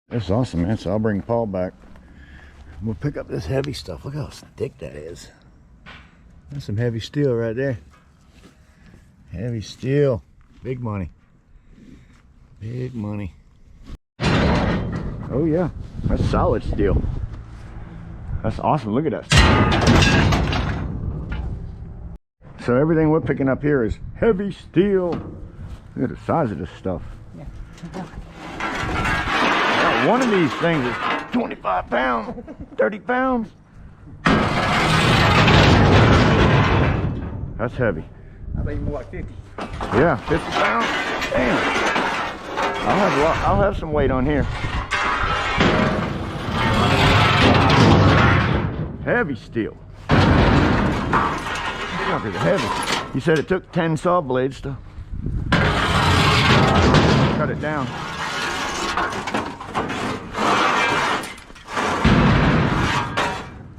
That's awesome, man. So I'll bring Paul back. We'll pick up this heavy stuff. Look how thick that is. That's some heavy steel right there. Heavy steel. Big money. Big money. Oh yeah, that's solid steel. That's awesome. Look at that. So everything we're picking up here is heavy steel. Look at the size of this stuff. Yeah. Now, one of these things is 25 pounds, 30 pounds. That's heavy. I think more like 50. Yeah, 50 pounds. Damn. I'll have some weight on here. Heavy steel. Is heavy. You said it took 10 saw blades to cut it down.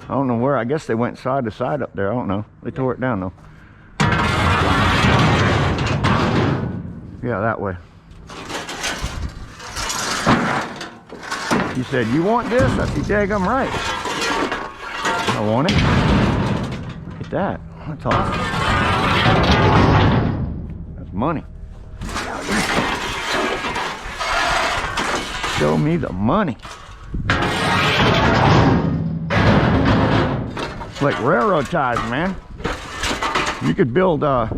I don't know where. I guess they went side to side up there. I don't know. They tore it down though. Yeah, that way. You said, you want this? I said, daggum right. I want it. Look at that. That's awesome. That's money. Show me the money. It's like railroad ties, man. You could build a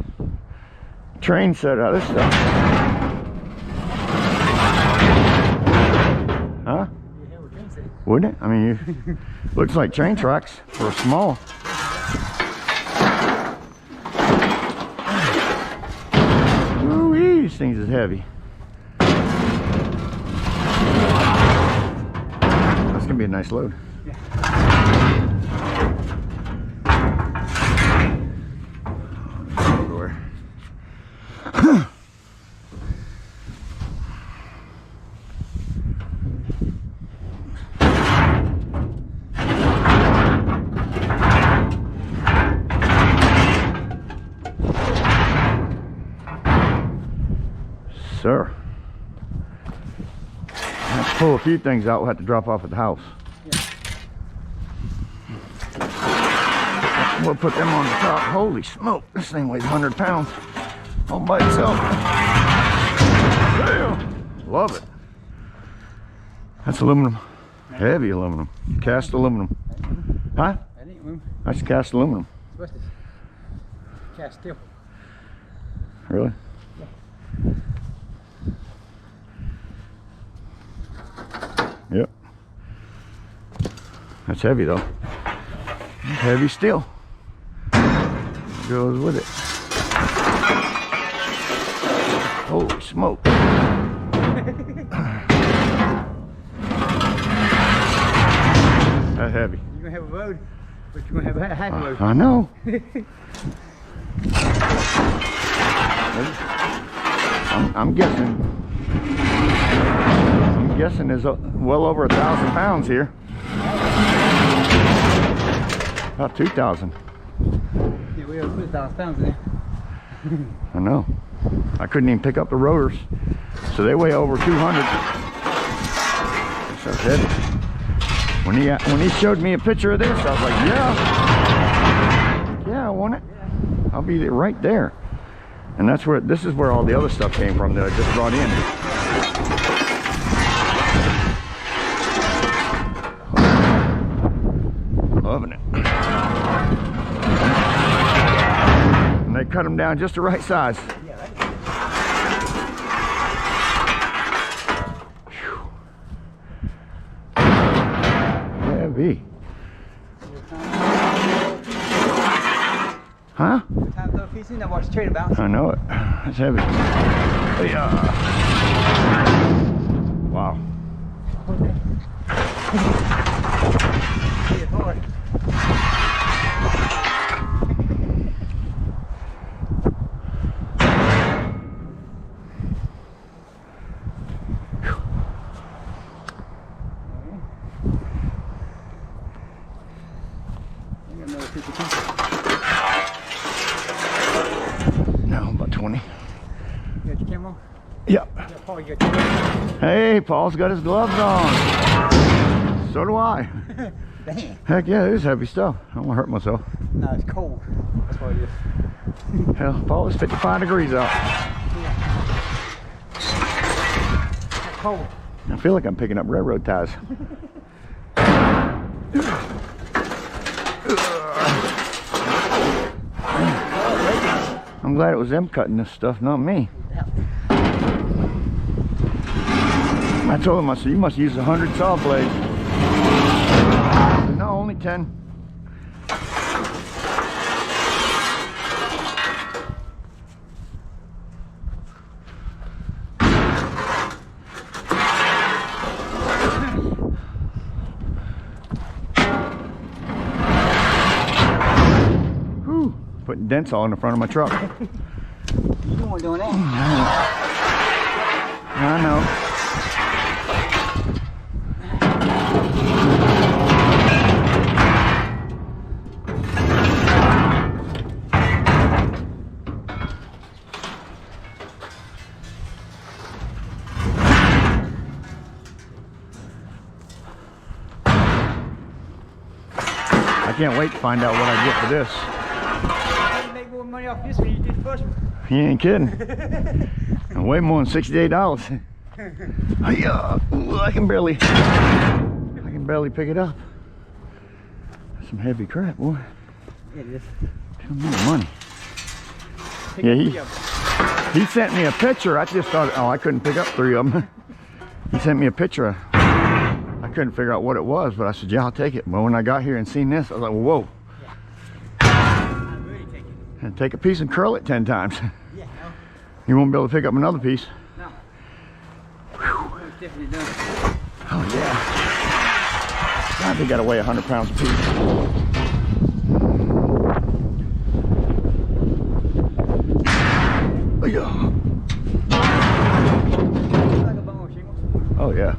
train set out of this stuff. Huh? Wouldn't it? I mean, looks like train tracks for a small. Ooh, these things is heavy. That's gonna be a nice load. Yeah. Sir, let's pull a few things out we'll have to drop off at the house. Yeah. We'll put them on the top. Holy smoke, this thing weighs 100 pounds all by itself. Damn. Love it. That's aluminum. Heavy aluminum. Cast aluminum. Huh? That's cast aluminum. What's this? Cast steel. Really? Yeah. Yep. That's heavy though. Heavy steel. Goes with it. Holy smoke. That's heavy. You're gonna have a load, but you're gonna have a half load. I know. I'm guessing there's well over 1,000 pounds here. About 2,000. Yeah, we have 1,000 pounds in there. I know. I couldn't even pick up the rotors, so they weigh over 200. So heavy. When he showed me a picture of this, I was like, yeah, I want it. I'll be right there. And this is where all the other stuff came from that I just brought in. Loving it. And they cut them down just the right size. Heavy. Huh? Time to throw a piece in, now watch the trailer bounce. I know it. It's heavy. Yeah. Wow. It's hard. No, about 20. You got your camera on? Yep. Yeah, Paul, you got your camera on? Hey, Paul. Paul's got his gloves on. So do I. Damn. Heck yeah, it is heavy stuff. I don't want to hurt myself. No, it's cold. That's what it is. Hell, Paul, it's 55 degrees out. It's cold. I feel like I'm picking up railroad ties. I'm glad it was them cutting this stuff, not me. I told him, I said, you must use 100 saw blades. He said, no, only 10. Whew, putting dents all in the front of my truck. You don't want doing that. I know. I can't wait to find out what I get for this. You make more money off this than you did the first one. You ain't kidding. And way more than $68. Ooh, I can barely pick it up. That's some heavy crap, boy. It is. Too much money. Yeah, he sent me a picture. I just thought, oh, I couldn't pick up 3 of them. He sent me a picture. I couldn't figure out what it was, but I said, yeah, I'll take it. But when I got here and seen this, I was like, whoa. Yeah. I'll really take it. And take a piece and curl it 10 times. Yeah, no. You won't be able to pick up another piece. No. It's definitely done. Oh yeah. God, they gotta weigh 100 pounds a piece. Like a bone of shingles. Oh yeah.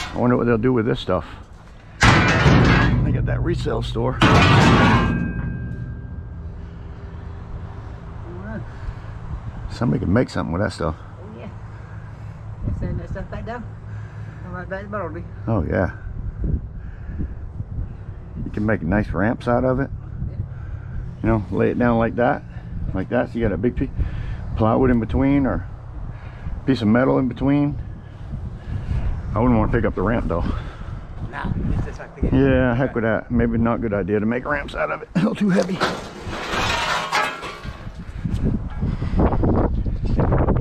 I wonder what they'll do with this stuff. They got that resale store. Somebody can make something with that stuff. Oh yeah. They're sending that stuff back down. Right back to Bartleby. Oh yeah. You can make nice ramps out of it. Yeah. You know, lay it down like that. Like that. So you got a big piece plywood in between or a piece of metal in between. I wouldn't want to pick up the ramp though. Nah, it's just like the Yeah, heck with that. Maybe not a good idea to make ramps out of it. A little too heavy.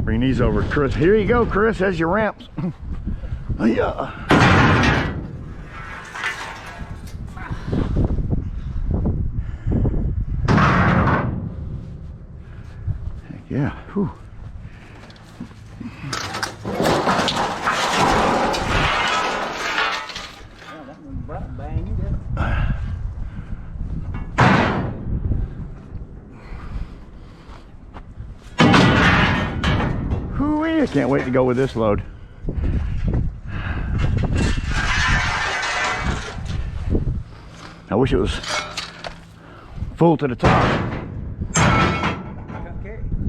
Bring these over to Chris. Here you go, Chris. There's your ramps. Oh, yeah. Heck yeah. Whew. Hoo-wee, I can't wait to go with this load. I wish it was full to the top.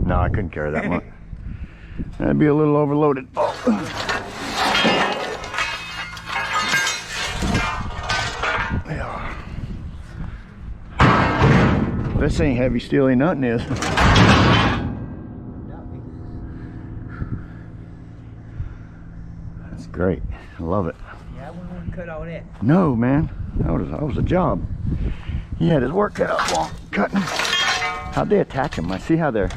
No, I couldn't carry that much. That'd be a little overloaded. Oh. This ain't heavy steel, ain't nothing is. That's great. I love it. Yeah, I wouldn't want to cut all that. No, man. That was a job. He had his work cut out while cutting. How'd they attach them? I see how they're...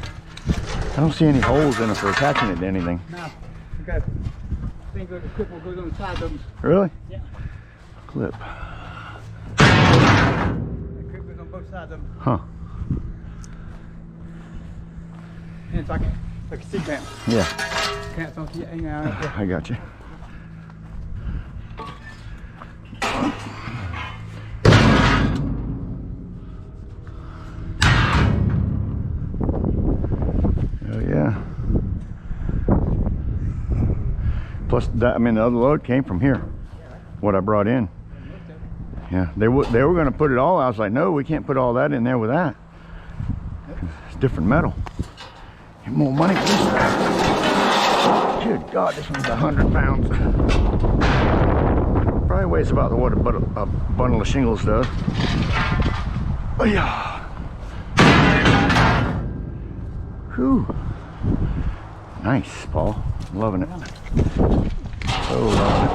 I don't see any holes in them for attaching it to anything. No, because I think the clip will go on the side of them. Really? Yeah. Clip. The clip goes on both sides of them. Huh. And it's like a seat clamp. Yeah. Clamps on the hang out right there. I got you. Oh yeah. Plus that, I mean, the other load came from here. What I brought in. Yeah, they were going to put it all out. I was like, no, we can't put all that in there with that. It's different metal. Get more money for this stuff. Good God, this one's 100 pounds. Probably weighs about what a bundle of shingles does. Oh yeah. Whew. Nice, Paul. Loving it. So loving it.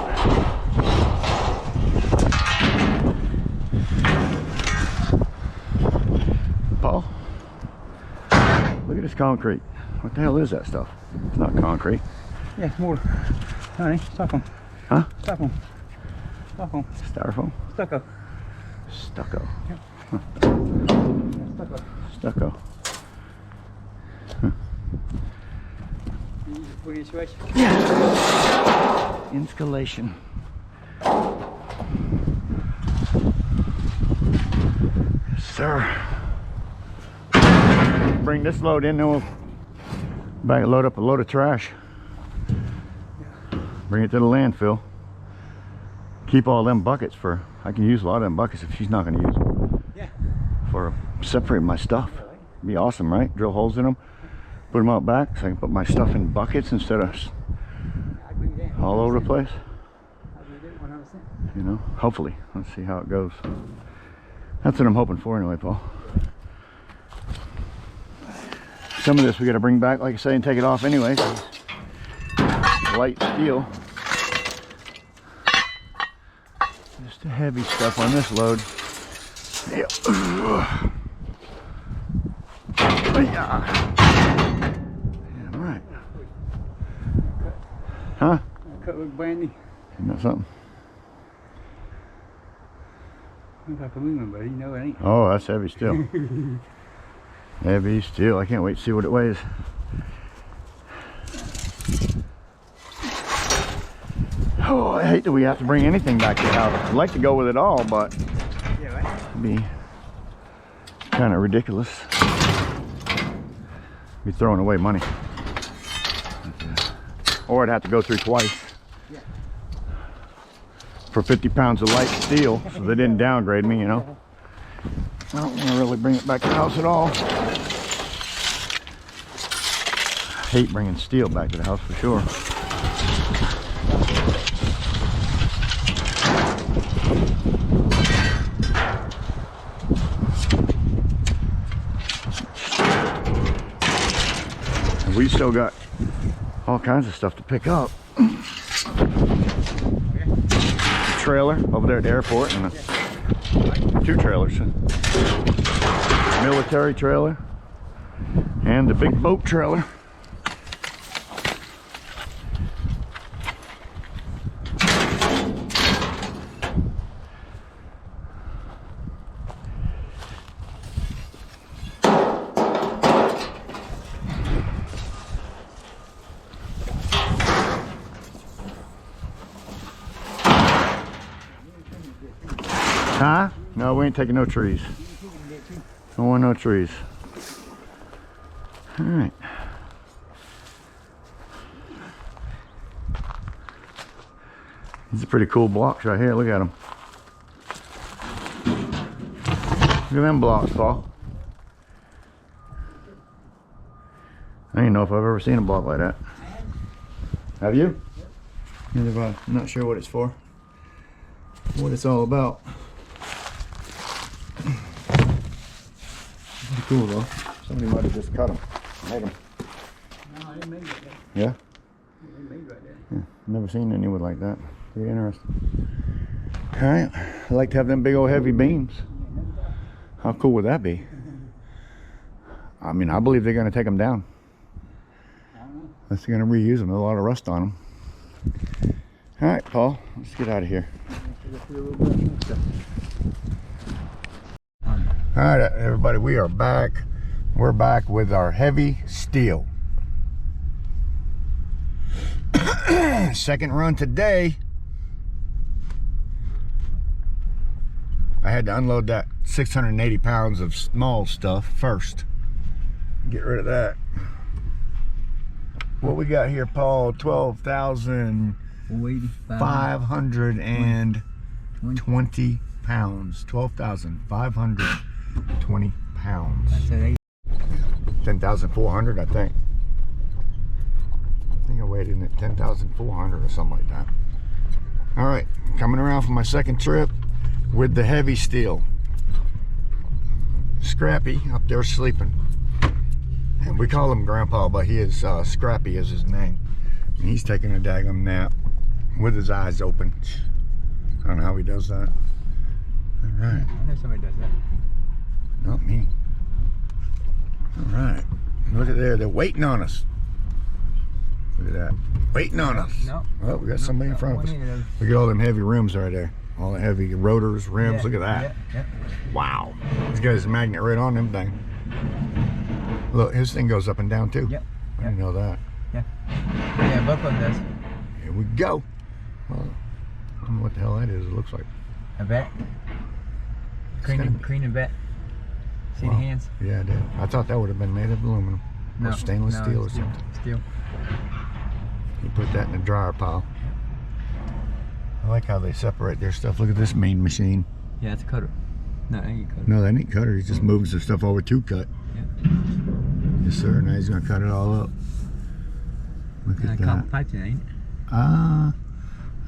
Paul, look at this concrete. What the hell is that stuff? It's not concrete. Yeah, more. Honey, stop them. Huh? Stop them. Stop them. Styrofoam? Stucco. Stucco. Yep. Huh. Stucco. Stucco. Huh. You use it for your switch? Yeah. Installation. Yes, sir. Bring this load in, then we'll load up a load of trash. Bring it to the landfill. Keep all them buckets for, I can use a lot of them buckets if she's not going to use them. Yeah. For separating my stuff. Be awesome, right? Drill holes in them, put them out back so I can put my stuff in buckets instead of all over the place. You know, hopefully. Let's see how it goes. That's what I'm hoping for anyway, Paul. Some of this we got to bring back, like I say, and take it off anyway. Light steel. Just the heavy stuff on this load. Yeah. Yeah, right. Huh? Cut with brandy. Isn't that something? Looks like aluminum, buddy. You know it ain't. Oh, that's heavy steel. Heavy steel. I can't wait to see what it weighs. Oh, I hate that we have to bring anything back to the house. I'd like to go with it all, but Yeah, right. it'd be kind of ridiculous. Be throwing away money. Or I'd have to go through twice. Yeah. For 50 pounds of light steel, so they didn't downgrade me, you know. I don't want to really bring it back to the house at all. I hate bringing steel back to the house for sure. And we still got all kinds of stuff to pick up. Trailer over there at the airport, and two trailers, military trailer and the big boat trailer. Huh? No, we ain't taking no trees. Don't want no trees. All right. These are pretty cool blocks right here. Look at them. Look at them blocks, Paul. I don't even know if I've ever seen a block like that. Have you? Neither have I. I'm not sure what it's for. What it's all about. Pretty cool though. Somebody might have just cut them, made them. No, I didn't make it right there. Yeah? They made right there. Yeah. Never seen any with like that. Pretty interesting. All right. I like to have them big old heavy beams. How cool would that be? I mean, I believe they're going to take them down. I don't know. Unless they're going to reuse them. There's a lot of rust on them. All right, Paul. Let's get out of here. All right, everybody, we are back. We're back with our heavy steel. Second run today. I had to unload that 680 pounds of small stuff first. Get rid of that. What we got here, Paul? 12,520 pounds. 12,520 pounds. That's it. 10,400, I think. I think I weighed in at 10,400 or something like that. All right, coming around for my second trip with the heavy steel. Scrappy up there sleeping. And we call him Grandpa, but he is Scrappy is his name. And he's taking a daggum nap with his eyes open. I don't know how he does that. All right. I know somebody does that. Not me. All right. Look at there. They're waiting on us. Look at that. Waiting on us. No. Oh, we got somebody in front of us. Look at all them heavy rims right there. All the heavy rotors, rims. Look at that. Yeah. Wow. He's got his magnet right on them thing. Look, his thing goes up and down too. Yep. I didn't know that. Yeah, both of them does. Here we go. Well, I don't know what the hell that is. It looks like A vet. Crane and vet. See the hands? Yeah, I did. I thought that would have been made of aluminum. No, or stainless steel or steel. something. Steel. You put that in the dryer pile. I like how they separate their stuff. Look at this mean machine. Yeah, it's a cutter. No, that ain't a cutter. No, that ain't cutter. He's just moving some stuff over to cut. Yeah. Yes, sir. Now he's gonna cut it all up. Look at that. Copper pipes in, ain't it? I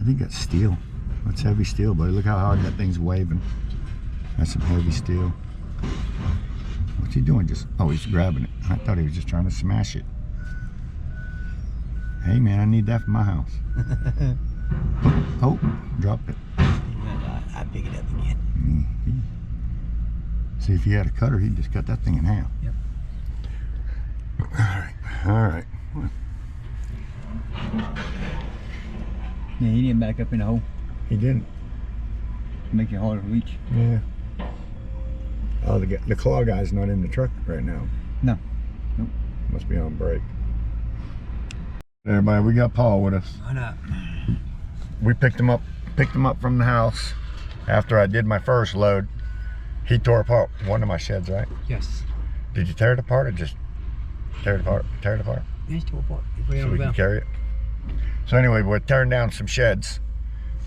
think that's steel. That's heavy steel, buddy. Look how hard that thing's waving. That's some heavy steel. What's he doing? Oh, he's grabbing it. I thought he was just trying to smash it. Hey, man, I need that for my house. Oh, dropped it. I pick it up again. See, if he had a cutter, he'd just cut that thing in half. Yep. All right. Yeah, he didn't back up in the hole. He didn't. Make it harder to reach. Yeah. Oh, the claw guy's not in the truck right now. No. Nope. Must be on break. Everybody, we got Paul with us. Why not? We picked him up from the house after I did my first load. He tore apart one of my sheds, right? Yes. Did you tear it apart or just tear it apart? Tear it apart. It's tore apart. So we can carry it. So anyway, we're tearing down some sheds.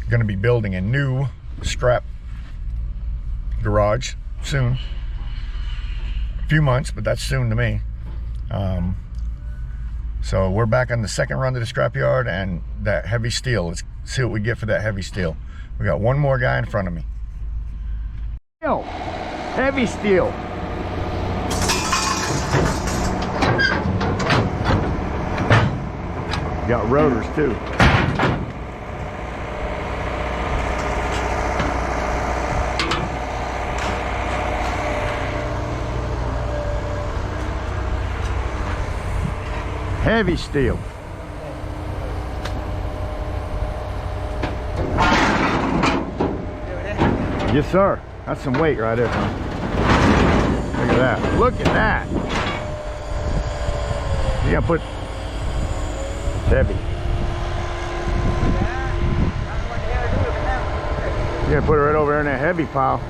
Going to be building a new scrap garage soon. A few months, but that's soon to me. So we're back on the second run to the scrapyard and that heavy steel. Let's see what we get for that heavy steel. We got one more guy in front of me. Heavy steel. Got rotors too. Heavy steel. Yes, sir. That's some weight right there. Look at that. Look at that. You gotta put. It's heavy. You gotta put it right over there in that heavy pile.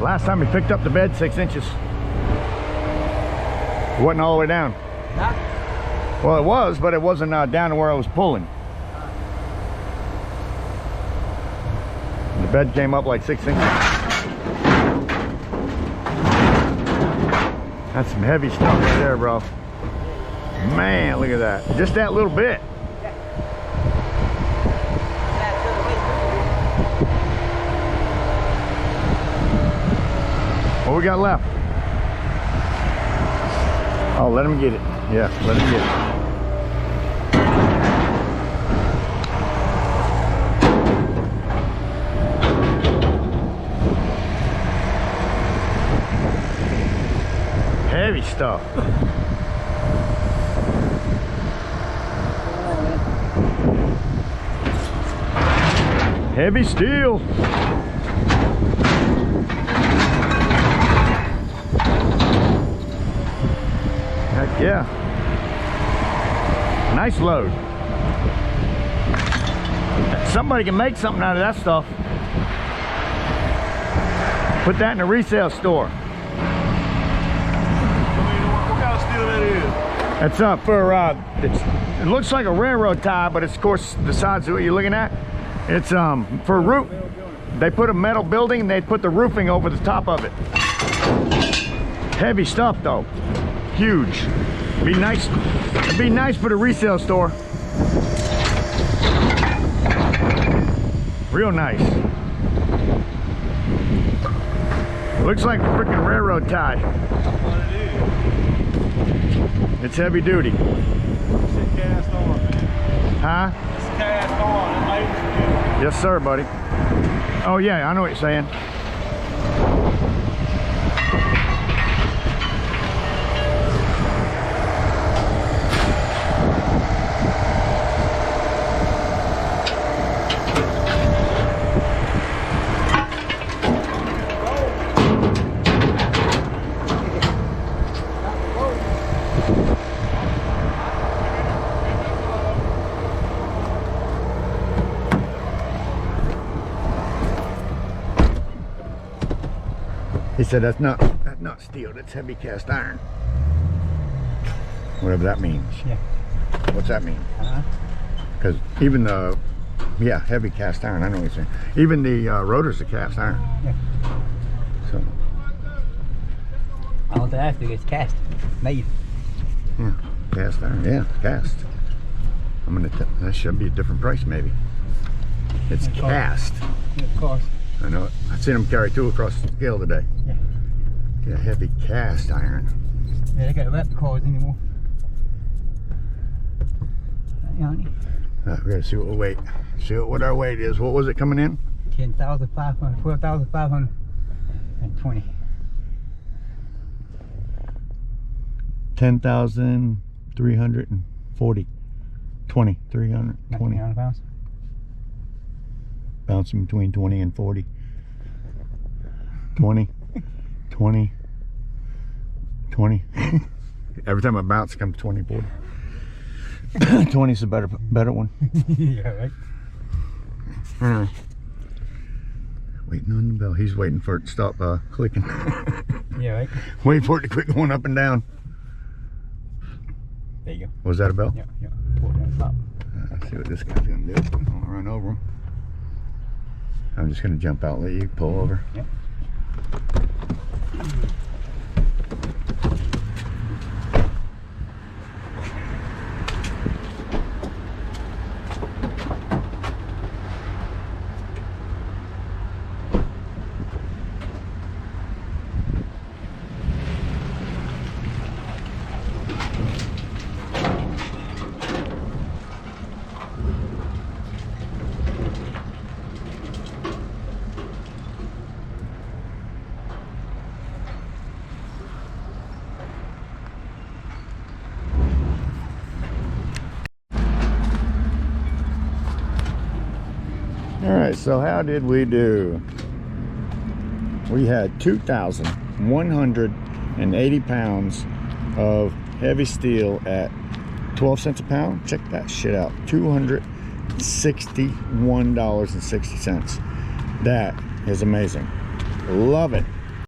Last time we picked up the bed 6 inches. It wasn't all the way down. Huh? Well, it was, but it wasn't down to where I was pulling. The bed came up like 6 inches. That's some heavy stuff right there, bro. Man, look at that. Just that little bit. What we got left? Oh, let him get it. Yeah, let him get it. Heavy stuff. Heavy steel. Heck yeah. Nice load. Somebody can make something out of that stuff. Put that in a resale store. I mean, what kind of steel that is? That's for, it looks like a railroad tie, but it's of course the size of what you're looking at. It's for roof. They put a metal building and they put the roofing over the top of it. Heavy stuff though, huge. Be nice. It'd be nice for the resale store. Real nice. Looks like a freaking railroad tie. That's what it is. It's heavy duty. It's cast on, man. Huh? It's cast on. It labels it. Yes, sir, buddy. Oh yeah, I know what you're saying. He said that's not steel, that's heavy cast iron. Whatever that means. Yeah. What's that mean? Uh-huh. Because even the, yeah, heavy cast iron, I know what you're saying. Even the rotors are cast iron. Yeah. So, All the after gets cast, made. yeah, cast iron, yeah, cast. I'm gonna, that should be a different price maybe. It's Of course. cast. Yeah, of course. I know it. I've seen them carry two across the scale today. Yeah. Yeah, heavy cast iron. Yeah, they got wrap cars anymore. Yanni. We gotta see what we weight. See what our weight is. What was it coming in? 10,500, 12,520. 10,340. 320. 19 pounds. Bouncing between 20 and 40. 20. 20. 20. Every time I bounce, it comes 20, 40. 20 is a better one. Yeah, right. Waiting on the bell. He's waiting for it to stop clicking. Yeah, right. Waiting for it to quit going up and down. There you go. Was that a bell? Yeah, yeah. Pull it on top. Let's see what this guy's gonna do. I'm gonna run over him. I'm just gonna jump out, let you pull over. Yep. All right, so how did we do? We had 2,180 pounds of heavy steel at 12 cents a pound. Check that shit out. $261.60. That is amazing. Love it.